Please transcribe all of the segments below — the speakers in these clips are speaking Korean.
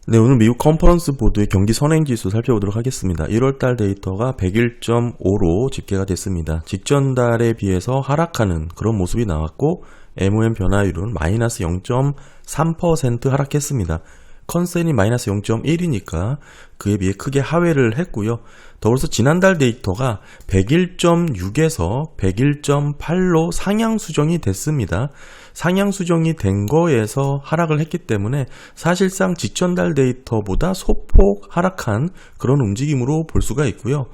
네, 오늘 미국 컨퍼런스 보드의 경기 선행지수 살펴보도록 하겠습니다. 1월달 데이터가 101.5로 집계가 됐습니다. 직전 달에 비해서 하락하는 그런 모습이 나왔고 MOM 변화율은 마이너스 0.3% 하락했습니다. 컨센이 마이너스 0.1이니까 그에 비해 크게 하회를 했고요. 더불어서 지난달 데이터가 101.6에서 101.8로 상향 수정이 됐습니다. 상향 수정이 된 거에서 하락을 했기 때문에 사실상 직전달 데이터보다 소폭 하락한 그런 움직임으로 볼 수가 있고요.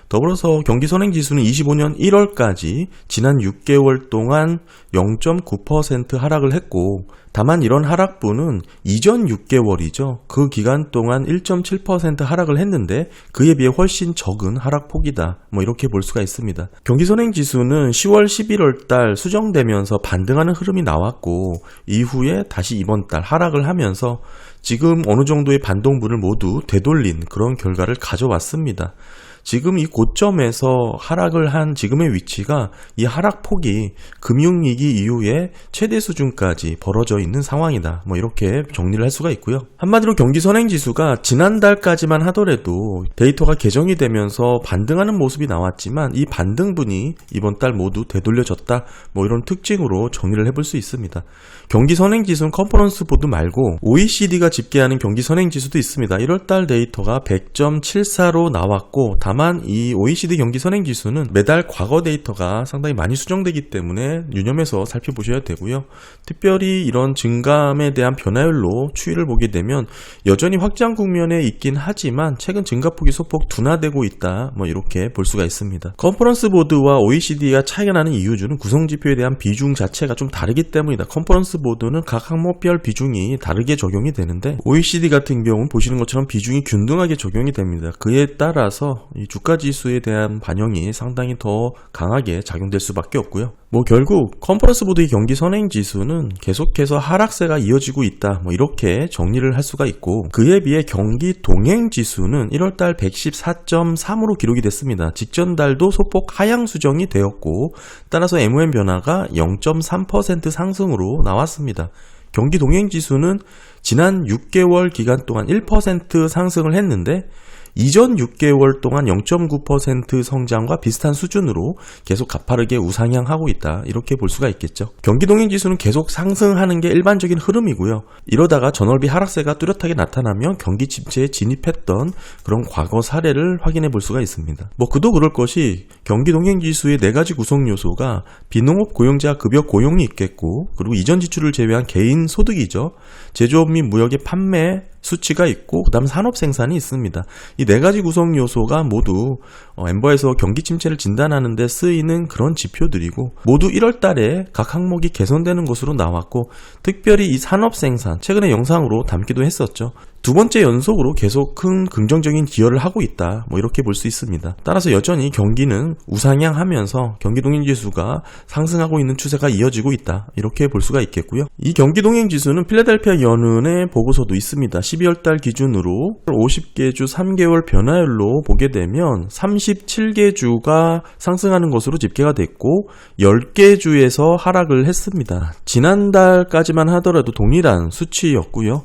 더불어서 경기선행지수는 25년 1월까지 지난 6개월 동안 0.9% 하락을 했고, 다만 이런 하락분은 이전 6개월이죠. 그 기간 동안 1.7% 하락을 했는데 그에 비해 훨씬 적은 하락폭이다. 이렇게 볼 수가 있습니다. 경기선행지수는 10월 11월 달 수정되면서 반등하는 흐름이 나왔고 이후에 다시 이번 달 하락을 하면서 지금 어느 정도의 반동분을 모두 되돌린 그런 결과를 가져왔습니다. 지금 이 고점에서 하락을 한 지금의 위치가 이 하락폭이 금융위기 이후에 최대 수준까지 벌어져 있는 상황이다. 이렇게 정리를 할 수가 있고요. 한마디로 경기선행지수가 지난달까지만 하더라도 데이터가 개정이 되면서 반등하는 모습이 나왔지만 이 반등분이 이번 달 모두 되돌려졌다. 이런 특징으로 정리를 해볼 수 있습니다. 경기선행지수는 컨퍼런스 보드 말고 OECD가 집계하는 경기선행지수도 있습니다. 1월달 데이터가 100.74로 나왔고 다만 이 OECD 경기선행지수는 매달 과거 데이터가 상당히 많이 수정되기 때문에 유념해서 살펴보셔야 되고요. 특별히 이런 증감에 대한 변화율로 추이를 보게 되면 여전히 확장 국면에 있긴 하지만 최근 증가폭이 소폭 둔화되고 있다. 이렇게 볼 수가 있습니다. 컨퍼런스 보드와 OECD가 차이가 나는 이유는 구성지표에 대한 비중 자체가 좀 다르기 때문이다. 컨퍼런스 보드는 각 항목별 비중이 다르게 적용이 되는데 OECD 같은 경우는 보시는 것처럼 비중이 균등하게 적용이 됩니다. 그에 따라서 이 주가지수에 대한 반영이 상당히 더 강하게 작용될 수밖에 없고요. 결국 컨퍼런스 보드의 경기선행지수는 계속해서 하락세가 이어지고 있다. 이렇게 정리를 할 수가 있고 그에 비해 경기동행지수는 1월달 114.3으로 기록이 됐습니다. 직전 달도 소폭 하향 수정이 되었고 따라서 MOM 변화가 0.3% 상승으로 나왔습니다. 경기동행지수는 지난 6개월 기간 동안 1% 상승을 했는데 이전 6개월 동안 0.9% 성장과 비슷한 수준으로 계속 가파르게 우상향하고 있다. 이렇게 볼 수가 있겠죠. 경기동행지수는 계속 상승하는 게 일반적인 흐름이고요. 이러다가 전월비 하락세가 뚜렷하게 나타나면 경기 침체에 진입했던 그런 과거 사례를 확인해 볼 수가 있습니다. 그도 그럴 것이 경기동행지수의 4가지 구성 요소가 비농업 고용자 급여 고용이 있겠고 그리고 이전 지출을 제외한 개인 소득이죠. 제조업 및 무역의 판매 수치가 있고 그 다음 산업 생산이 있습니다. 이 4가지 구성 요소가 모두 엠버에서 경기 침체를 진단하는 데 쓰이는 그런 지표들이고 모두 1월 달에 각 항목이 개선되는 것으로 나왔고 특별히 이 산업 생산 최근에 영상으로 담기도 했었죠. 두 번째 연속으로 계속 큰 긍정적인 기여를 하고 있다. 이렇게 볼 수 있습니다. 따라서 여전히 경기는 우상향하면서 경기동행지수가 상승하고 있는 추세가 이어지고 있다. 이렇게 볼 수가 있겠고요. 이 경기동행지수는 필라델피아 연은의 보고서도 있습니다. 12월 달 기준으로 50개 주 3개월 변화율로 보게 되면 37개 주가 상승하는 것으로 집계가 됐고 10개 주에서 하락을 했습니다. 지난달까지만 하더라도 동일한 수치였고요.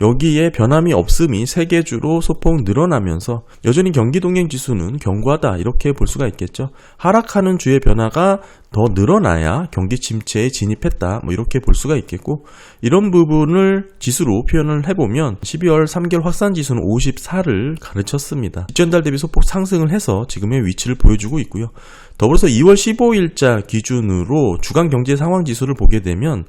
여기에 변함이 없음이 3개 주로 소폭 늘어나면서 여전히 경기동행지수는 견고하다 이렇게 볼 수가 있겠죠. 하락하는 주의 변화가 더 늘어나야 경기 침체에 진입했다 이렇게 볼 수가 있겠고 이런 부분을 지수로 표현을 해보면 12월 3개월 확산지수는 54를 가르쳤습니다. 직전달 대비 소폭 상승을 해서 지금의 위치를 보여주고 있고요. 더불어서 2월 15일자 기준으로 주간 경제 상황 지수를 보게 되면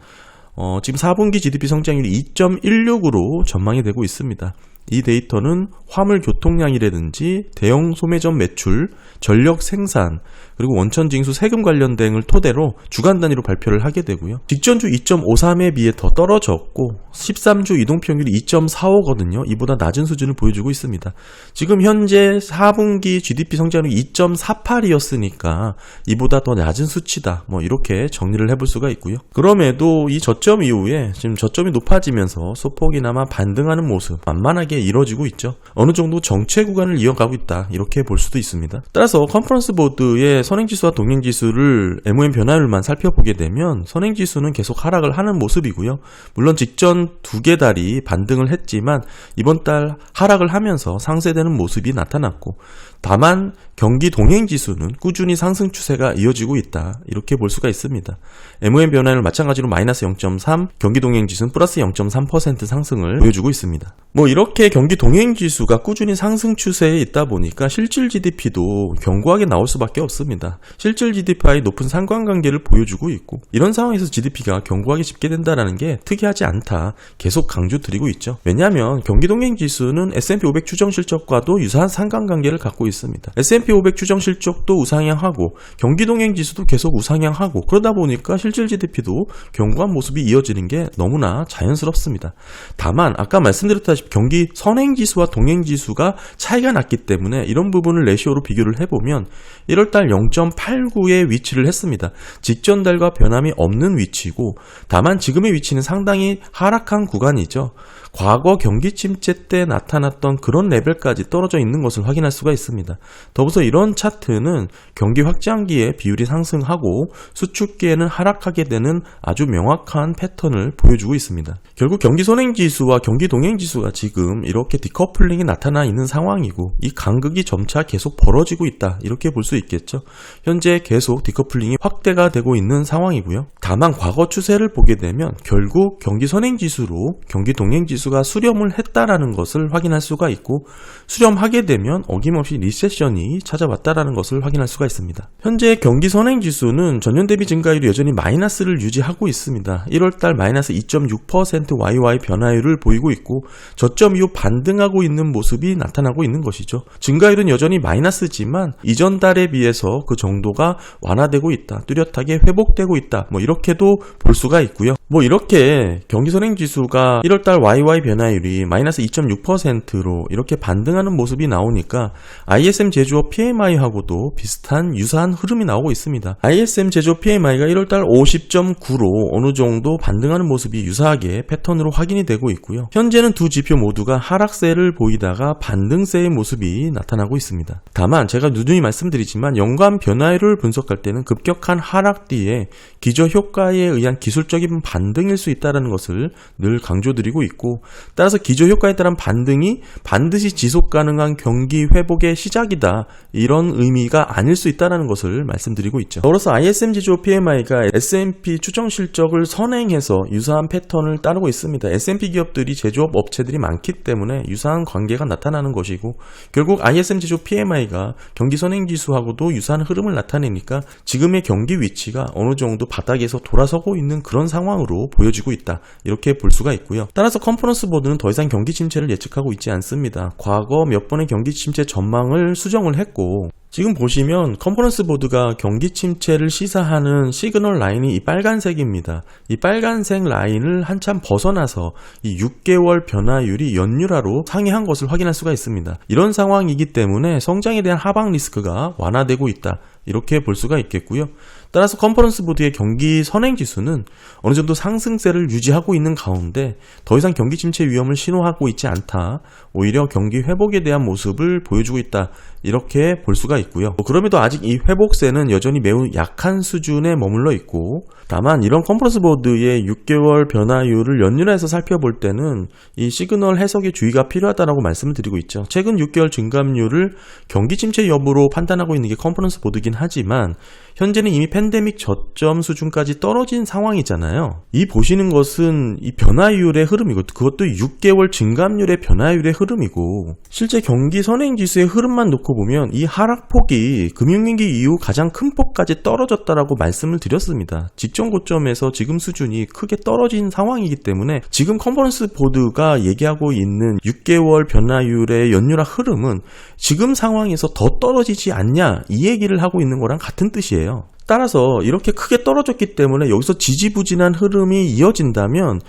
지금 4분기 GDP 성장률이 2.16으로 전망이 되고 있습니다. 이 데이터는 화물 교통량이라든지 대형 소매점 매출, 전력 생산, 그리고 원천 징수 세금 관련 등을 토대로 주간 단위로 발표를 하게 되고요. 직전주 2.53에 비해 더 떨어졌고 13주 이동평균이 2.45거든요. 이보다 낮은 수준을 보여주고 있습니다. 지금 현재 4분기 GDP 성장률이 2.48이었으니까 이보다 더 낮은 수치다. 이렇게 정리를 해볼 수가 있고요. 그럼에도 이 저점 이후에 지금 저점이 높아지면서 소폭이나마 반등하는 모습 만만하게 활발하게 이뤄지고 있죠. 어느 정도 정체 구간을 이어가고 있다, 이렇게 볼 수도 있습니다. 따라서 컨퍼런스 보드의 선행지수와 동행지수를 MOM 변화율만 살펴보게 되면 선행지수는 계속 하락을 하는 모습이고요. 물론 직전 두 개 달이 반등을 했지만 이번 달 하락을 하면서 상쇄되는 모습이 나타났고, 다만 경기 동행지수는 꾸준히 상승 추세가 이어지고 있다, 이렇게 볼 수가 있습니다. MOM 변화율 마찬가지로 마이너스 0.3, 경기 동행지수는 플러스 0.3% 상승을 보여주고 있습니다. 이렇게 경기 동행지수가 꾸준히 상승 추세에 있다 보니까 실질 GDP도 견고하게 나올 수밖에 없습니다. 실질 GDP와의 높은 상관관계를 보여주고 있고, 이런 상황에서 GDP가 견고하게 집계된다는 게 특이하지 않다, 계속 강조드리고 있죠. 왜냐하면 경기 동행지수는 S&P 500 추정 실적과도 유사한 상관관계를 갖고 있습니다. S&P 500 추정 실적도 우상향하고 경기 동행지수도 계속 우상향하고, 그러다 보니까 실질 GDP도 견고한 모습이 이어지는 게 너무나 자연스럽습니다. 다만 아까 말씀드렸다시피 경기 선행지수와 동행지수가 차이가 났기 때문에 이런 부분을 레시오로 비교를 해보면 1월달 0.89에 위치를 했습니다. 직전 달과 변함이 없는 위치고, 다만 지금의 위치는 상당히 하락한 구간이죠. 과거 경기 침체 때 나타났던 그런 레벨까지 떨어져 있는 것을 확인할 수가 있습니다. 더불어서 이런 차트는 경기 확장기에 비율이 상승하고 수축기에는 하락하게 되는 아주 명확한 패턴을 보여주고 있습니다. 결국 경기 선행지수와 경기 동행지수가 지금 이렇게 디커플링이 나타나 있는 상황이고, 이 간극이 점차 계속 벌어지고 있다, 이렇게 볼 수 있겠죠. 현재 계속 디커플링이 확대가 되고 있는 상황이고요. 다만 과거 추세를 보게 되면 결국 경기 선행지수로 경기 동행지수가 수렴을 했다라는 것을 확인할 수가 있고, 수렴하게 되면 어김없이 리세션이 찾아왔다라는 것을 확인할 수가 있습니다. 현재 경기 선행지수는 전년 대비 증가율이 여전히 마이너스를 유지하고 있습니다. 1월달 마이너스 2.6% YY 변화율을 보이고 있고, 저점 이후 반등하고 있는 모습이 나타나고 있는 것이죠. 증가율은 여전히 마이너스지만 이전 달에 비해서 그 정도가 완화되고 있다, 뚜렷하게 회복되고 있다, 이렇게도 볼 수가 있고요. 이렇게 경기 선행지수가 1월달 YY 변화율이 마이너스 2.6%로 이렇게 반등하는 모습이 나오니까 ISM 제조업 PMI하고도 비슷한 유사한 흐름이 나오고 있습니다. ISM 제조업 PMI가 1월달 50.9로 어느 정도 반등하는 모습이 유사하게 패턴으로 확인이 되고 있고요. 현재는 두 지표 모두가 하락세를 보이다가 반등세의 모습이 나타나고 있습니다. 다만 제가 누누이 말씀드리지만 연간 변화율을 분석할 때는 급격한 하락 뒤에 기저효과에 의한 기술적인 반등일 수 있다는 것을 늘 강조드리고 있고, 따라서 기저효과에 따른 반등이 반드시 지속 가능한 경기 회복의 시작이다, 이런 의미가 아닐 수 있다는 것을 말씀드리고 있죠. 더불어서 ISM 제조업 PMI가 S&P 추정 실적을 선행해서 유사한 패턴을 따르고 있습니다. S&P 기업들이 제조업 업체들이 많기 때문에 유사한 관계가 나타나는 것이고, 결국 ISM 제조업 PMI가 경기 선행지수하고도 유사한 흐름을 나타내니까 지금의 경기 위치가 어느 정도 바닥에서 돌아서고 있는 그런 상황으로 보여지고 있다, 이렇게 볼 수가 있고요. 따라서 컨퍼런스 보드는 더 이상 경기 침체를 예측하고 있지 않습니다. 과거 몇 번의 경기 침체 전망을 수정을 했고, 지금 보시면 컨퍼런스 보드가 경기 침체를 시사하는 시그널 라인이 이 빨간색입니다. 이 빨간색 라인을 한참 벗어나서 이 6개월 변화율이 연율화로 상회한 것을 확인할 수가 있습니다. 이런 상황이기 때문에 성장에 대한 하방 리스크가 완화되고 있다, 이렇게 볼 수가 있겠고요. 따라서 컨퍼런스 보드의 경기 선행지수는 어느 정도 상승세를 유지하고 있는 가운데 더 이상 경기 침체 위험을 신호하고 있지 않다, 오히려 경기 회복에 대한 모습을 보여주고 있다, 이렇게 볼 수가 있고요. 그럼에도 아직 이 회복세는 여전히 매우 약한 수준에 머물러 있고, 다만 이런 컨퍼런스 보드의 6개월 변화율을 연율해서 살펴볼 때는 이 시그널 해석에 주의가 필요하다고 말씀을 드리고 있죠. 최근 6개월 증감률을 경기 침체 여부로 판단하고 있는 게 컨퍼런스 보드긴 하지만 현재는 이미 팬데믹 저점 수준까지 떨어진 상황이잖아요. 이 보시는 것은 이 변화율의 흐름이고, 그것도 6개월 증감률의 변화율의 흐름이고, 실제 경기 선행지수의 흐름만 놓고 보면 이 하락폭이 금융위기 이후 가장 큰 폭까지 떨어졌다라고 말씀을 드렸습니다. 직전 고점에서 지금 수준이 크게 떨어진 상황이기 때문에 지금 컨퍼런스 보드가 얘기하고 있는 6개월 변화율의 연율화 흐름은 지금 상황에서 더 떨어지지 않냐, 이 얘기를 하고 있는 거랑 같은 뜻이에요. 따라서 이렇게 크게 떨어졌기 때문에 여기서 지지부진한 흐름이 이어진다면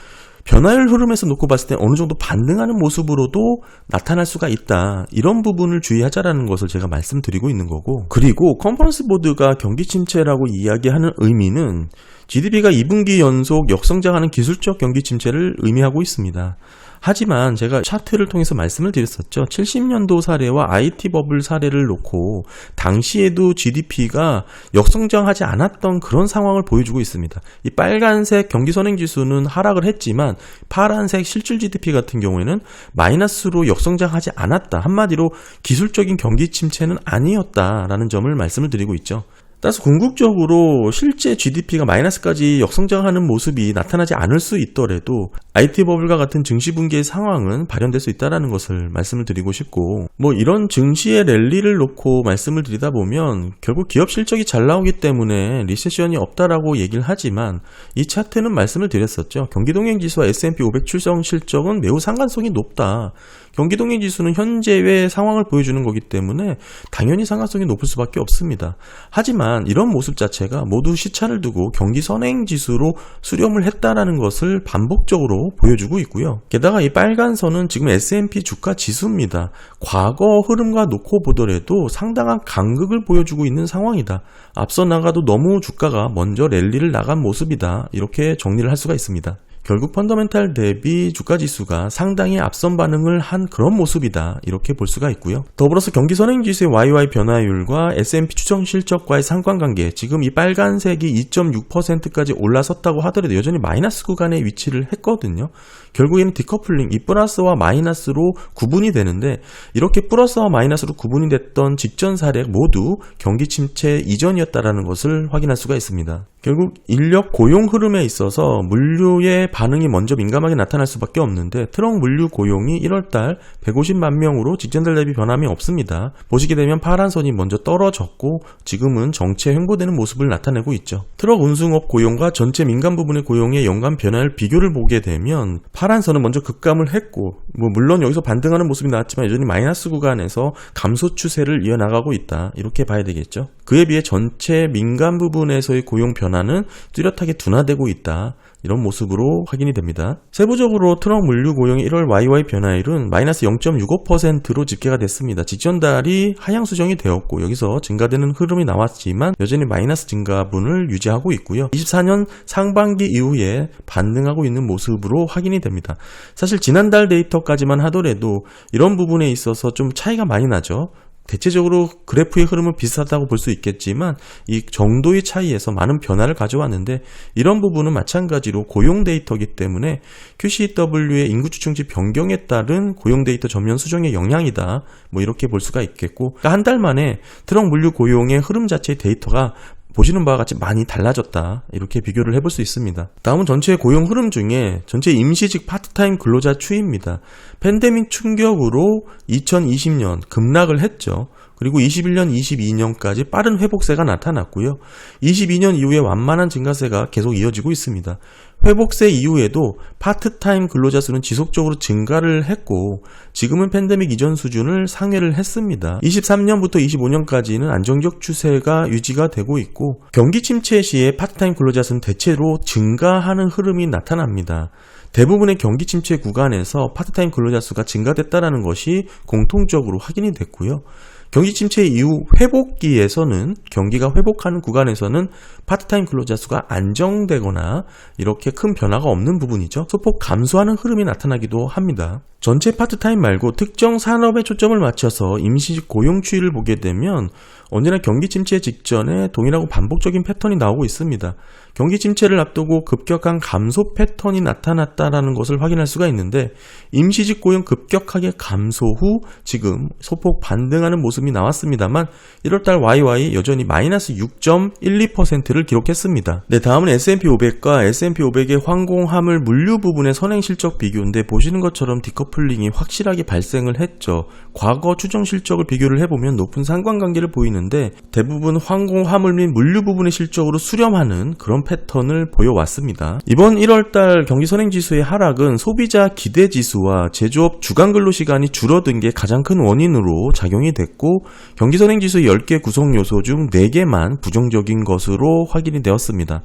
변화율 흐름에서 놓고 봤을 때 어느 정도 반등하는 모습으로도 나타날 수가 있다, 이런 부분을 주의하자라는 것을 제가 말씀드리고 있는 거고, 그리고 컨퍼런스 보드가 경기 침체라고 이야기하는 의미는 GDP가 2분기 연속 역성장하는 기술적 경기 침체를 의미하고 있습니다. 하지만 제가 차트를 통해서 말씀을 드렸었죠. 70년도 사례와 IT 버블 사례를 놓고 당시에도 GDP가 역성장하지 않았던 그런 상황을 보여주고 있습니다. 이 빨간색 경기선행지수는 하락을 했지만 파란색 실질 GDP 같은 경우에는 마이너스로 역성장하지 않았다. 한마디로 기술적인 경기 침체는 아니었다라는 점을 말씀을 드리고 있죠. 따라서 궁극적으로 실제 GDP가 마이너스까지 역성장하는 모습이 나타나지 않을 수 있더라도 IT 버블과 같은 증시 붕괴의 상황은 발현될 수 있다는 것을 말씀을 드리고 싶고, 이런 증시의 랠리를 놓고 말씀을 드리다 보면 결국 기업 실적이 잘 나오기 때문에 리세션이 없다라고 얘기를 하지만 이 차트는 말씀을 드렸었죠. 경기동행지수와 S&P 500 출성 실적은 매우 상관성이 높다. 경기동행지수는 현재의 상황을 보여주는 거기 때문에 당연히 상관성이 높을 수밖에 없습니다. 하지만 이런 모습 자체가 모두 시차를 두고 경기선행지수로 수렴을 했다라는 것을 반복적으로 보여주고 있고요. 게다가 이 빨간 선은 지금 S&P 주가 지수입니다. 과거 흐름과 놓고 보더라도 상당한 간극을 보여주고 있는 상황이다. 앞서 나가도 너무 주가가 먼저 랠리를 나간 모습이다. 이렇게 정리를 할 수가 있습니다. 결국 펀더멘탈 대비 주가지수가 상당히 앞선 반응을 한 그런 모습이다. 이렇게 볼 수가 있고요. 더불어서 경기선행지수의 YY 변화율과 S&P 추정 실적과의 상관관계, 지금 이 빨간색이 2.6%까지 올라섰다고 하더라도 여전히 마이너스 구간에 위치를 했거든요. 결국에는 디커플링, 이 플러스와 마이너스로 구분이 되는데 이렇게 플러스와 마이너스로 구분이 됐던 직전 사례 모두 경기 침체 이전이었다는 것을 확인할 수가 있습니다. 결국 인력 고용 흐름에 있어서 물류의 반응이 먼저 민감하게 나타날 수밖에 없는데 트럭 물류 고용이 1월달 150만 명으로 직전달 대비 변함이 없습니다. 보시게 되면 파란 선이 먼저 떨어졌고 지금은 정체 횡보되는 모습을 나타내고 있죠. 트럭 운송업 고용과 전체 민간 부분의 고용의 연간 변화를 비교를 보게 되면 파란 선은 먼저 급감을 했고 물론 여기서 반등하는 모습이 나왔지만 여전히 마이너스 구간에서 감소 추세를 이어나가고 있다. 이렇게 봐야 되겠죠. 그에 비해 전체 민간 부분에서의 고용 변화는 뚜렷하게 둔화되고 있다. 이런 모습으로 확인이 됩니다. 세부적으로 트럭 물류 고용의 1월 YY 변화율은 마이너스 0.65%로 집계가 됐습니다. 직전달이 하향 수정이 되었고 여기서 증가되는 흐름이 나왔지만 여전히 마이너스 증가분을 유지하고 있고요. 24년 상반기 이후에 반등하고 있는 모습으로 확인이 됩니다. 사실 지난달 데이터까지만 하더라도 이런 부분에 있어서 좀 차이가 많이 나죠. 대체적으로 그래프의 흐름은 비슷하다고 볼 수 있겠지만 이 정도의 차이에서 많은 변화를 가져왔는데 이런 부분은 마찬가지로 고용 데이터이기 때문에 QCW의 인구 추정치 변경에 따른 고용 데이터 전면 수정의 영향이다. 이렇게 볼 수가 있겠고, 그러니까 한 달 만에 트럭 물류 고용의 흐름 자체의 데이터가 보시는 바와 같이 많이 달라졌다. 이렇게 비교를 해볼 수 있습니다. 다음은 전체 고용 흐름 중에 전체 임시직 파트타임 근로자 추이입니다. 팬데믹 충격으로 2020년 급락을 했죠. 그리고 21년, 22년까지 빠른 회복세가 나타났고요. 22년 이후에 완만한 증가세가 계속 이어지고 있습니다. 회복세 이후에도 파트타임 근로자 수는 지속적으로 증가를 했고 지금은 팬데믹 이전 수준을 상회를 했습니다. 23년부터 25년까지는 안정적 추세가 유지가 되고 있고 경기 침체 시에 파트타임 근로자 수는 대체로 증가하는 흐름이 나타납니다. 대부분의 경기 침체 구간에서 파트타임 근로자 수가 증가됐다는 것이 공통적으로 확인이 됐고요. 경기 침체 이후 회복기에서는 경기가 회복하는 구간에서는 파트타임 근로자 수가 안정되거나 이렇게 큰 변화가 없는 부분이죠. 소폭 감소하는 흐름이 나타나기도 합니다. 전체 파트타임 말고 특정 산업에 초점을 맞춰서 임시직 고용 추이를 보게 되면 언제나 경기 침체 직전에 동일하고 반복적인 패턴이 나오고 있습니다. 경기 침체를 앞두고 급격한 감소 패턴이 나타났다는 것을 확인할 수가 있는데 임시직 고용 급격하게 감소 후 지금 소폭 반등하는 모습이 나왔습니다만 1월달 YY 여전히 마이너스 6.12%를 기록했습니다. 네, 다음은 S&P 500과 S&P 500의 항공화물 물류 부분의 선행 실적 비교인데 보시는 것처럼 디커플링이 확실하게 발생을 했죠. 과거 추정 실적을 비교를 해보면 높은 상관관계를 보이는데 대부분 항공화물 및 물류 부분의 실적으로 수렴하는 그런 패턴을 보여왔습니다. 이번 1월달 경기선행지수의 하락은 소비자 기대지수와 제조업 주간 근로시간이 줄어든 게 가장 큰 원인으로 작용이 됐고 경기선행지수 10개 구성요소 중 4개만 부정적인 것으로 확인이 되었습니다.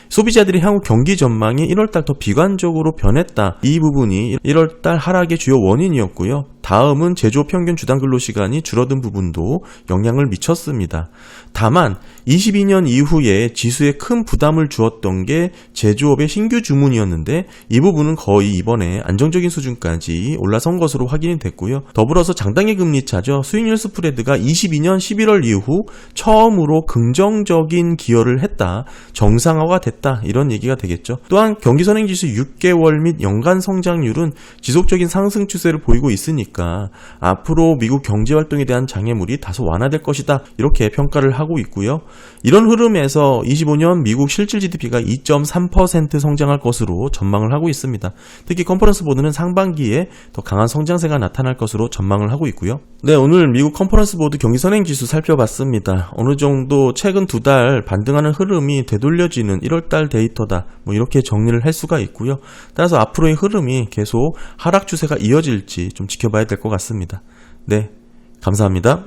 소비자들이 향후 경기 전망이 1월달 더 비관적으로 변했다. 이 부분이 1월달 하락의 주요 원인이었고요. 다음은 제조업 평균 주당 근로시간이 줄어든 부분도 영향을 미쳤습니다. 다만 22년 이후에 지수에 큰 부담을 주었던 게 제조업의 신규 주문이었는데 이 부분은 거의 이번에 안정적인 수준까지 올라선 것으로 확인이 됐고요. 더불어서 장단기 금리차죠. 수익률 스프레드가 22년 11월 이후 처음으로 긍정적인 기여를 했다. 정상화가 됐다. 이런 얘기가 되겠죠. 또한 경기선행지수 6개월 및 연간 성장률은 지속적인 상승 추세를 보이고 있으니까 앞으로 미국 경제활동에 대한 장애물이 다소 완화될 것이다. 이렇게 평가를 하고 있고요. 이런 흐름에서 25년 미국 실질 GDP가 2.3% 성장할 것으로 전망을 하고 있습니다. 특히 컨퍼런스 보드는 상반기에 더 강한 성장세가 나타날 것으로 전망을 하고 있고요. 네, 오늘 미국 컨퍼런스 보드 경기 선행지수 살펴봤습니다. 어느 정도 최근 2달 반등하는 흐름이 되돌려지는 1월달 데이터다. 이렇게 정리를 할 수가 있고요. 따라서 앞으로의 흐름이 계속 하락 추세가 이어질지 좀 지켜봐야 될 것 같습니다. 네, 감사합니다.